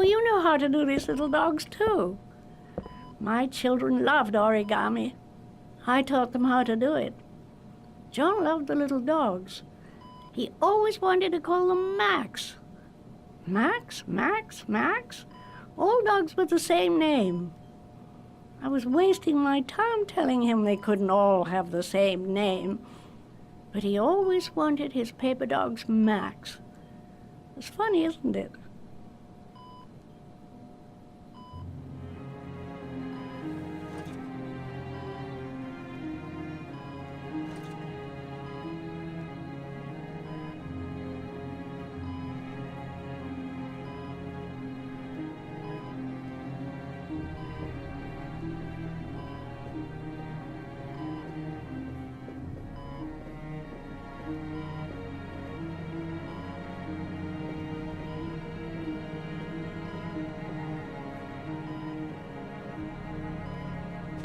Oh, you know how to do these little dogs, too. My children loved origami. I taught them how to do it. John loved the little dogs. He always wanted to call them Max. Max, Max, Max. All dogs with the same name. I was wasting my time telling him they couldn't all have the same name. But he always wanted his paper dogs Max. It's funny, isn't it?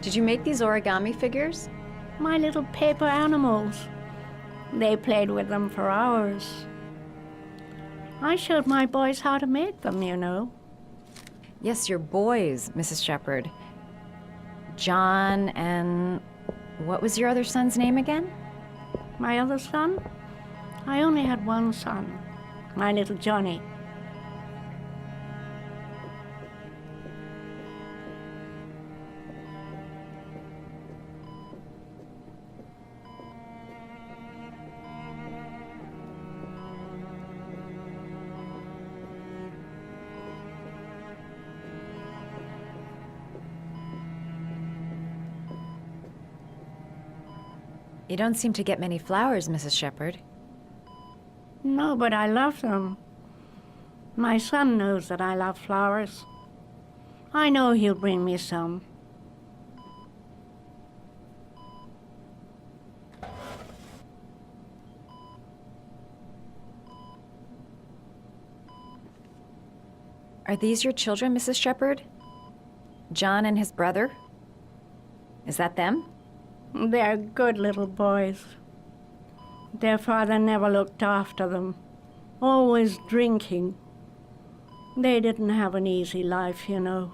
Did you make these origami figures? My little paper animals. They played with them for hours. I showed my boys how to make them, you know. Yes, your boys, Mrs. Shepherd. John and... what was your other son's name again? My other son? I only had one son, my little Johnny. You don't seem to get many flowers, Mrs. Shepherd. No, but I love them. My son knows that I love flowers. I know he'll bring me some. Are these your children, Mrs. Shepherd? John and his brother? Is that them? They're good little boys. Their father never looked after them, always drinking. They didn't have an easy life, you know.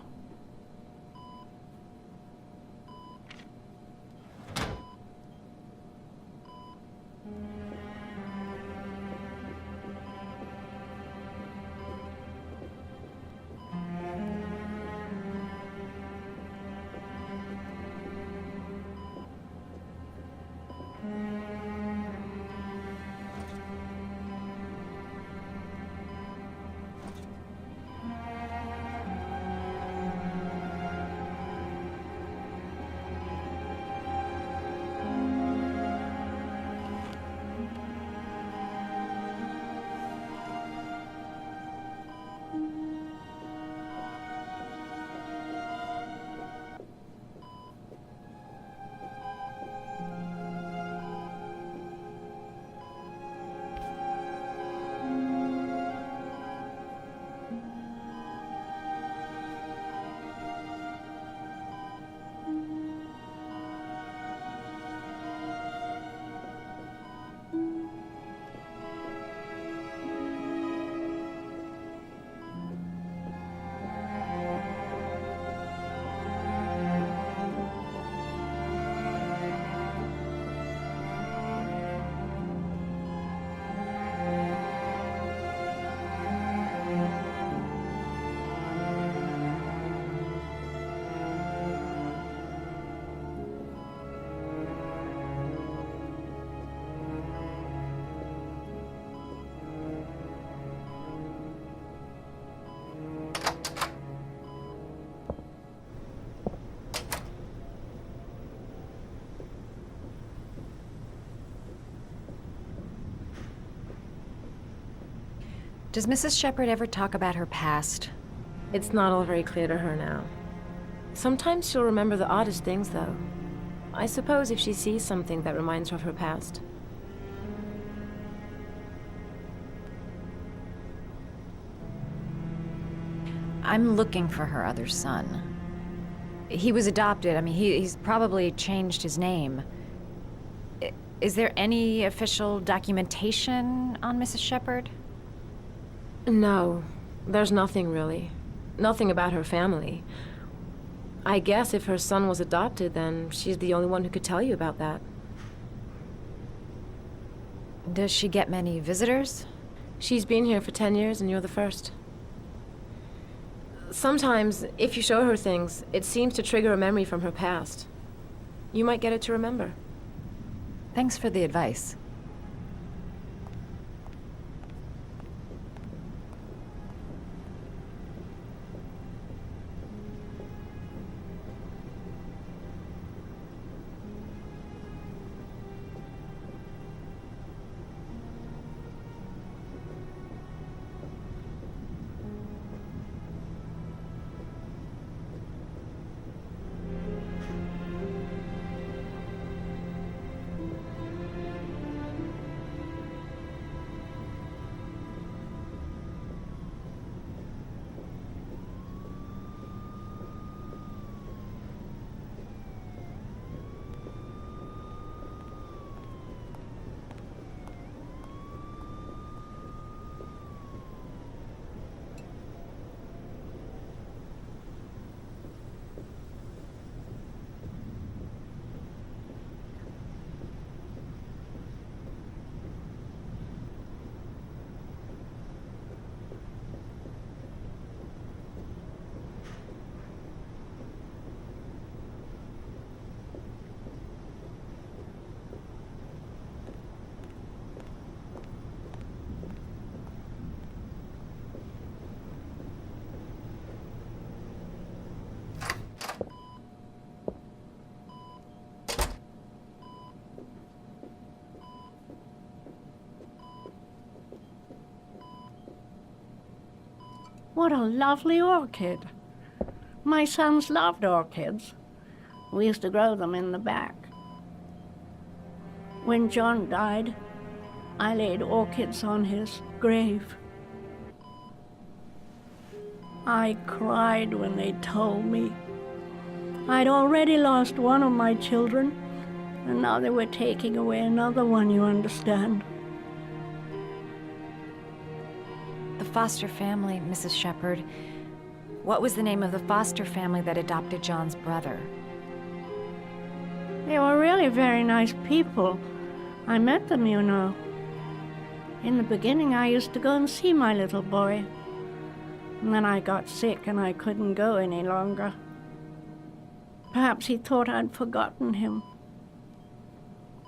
Does Mrs. Shepherd ever talk about her past? It's not all very clear to her now. Sometimes she'll remember the oddest things, though. I suppose if she sees something that reminds her of her past. I'm looking for her other son. He was adopted. I mean, he's probably changed his name. Is there any official documentation on Mrs. Shepherd? No, there's nothing really. Nothing about her family. I guess if her son was adopted, then she's the only one who could tell you about that. Does she get many visitors? She's been here for 10 years and you're the first. Sometimes, if you show her things, it seems to trigger a memory from her past. You might get it to remember. Thanks for the advice. What a lovely orchid. My sons loved orchids. We used to grow them in the back. When John died, I laid orchids on his grave. I cried when they told me. I'd already lost one of my children, and now they were taking away another one, you understand. The foster family, Mrs. Shepherd. What was the name of the foster family that adopted John's brother? They were really very nice people. I met them, you know. In the beginning, I used to go and see my little boy. And then I got sick and I couldn't go any longer. Perhaps he thought I'd forgotten him.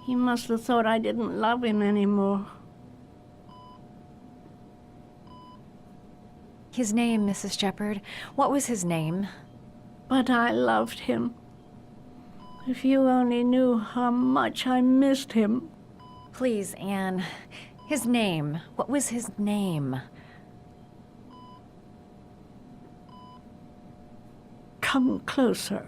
He must have thought I didn't love him anymore. His name, Mrs. Shepherd. What was his name? But I loved him. If you only knew how much I missed him. Please, Anne. His name. What was his name? Come closer.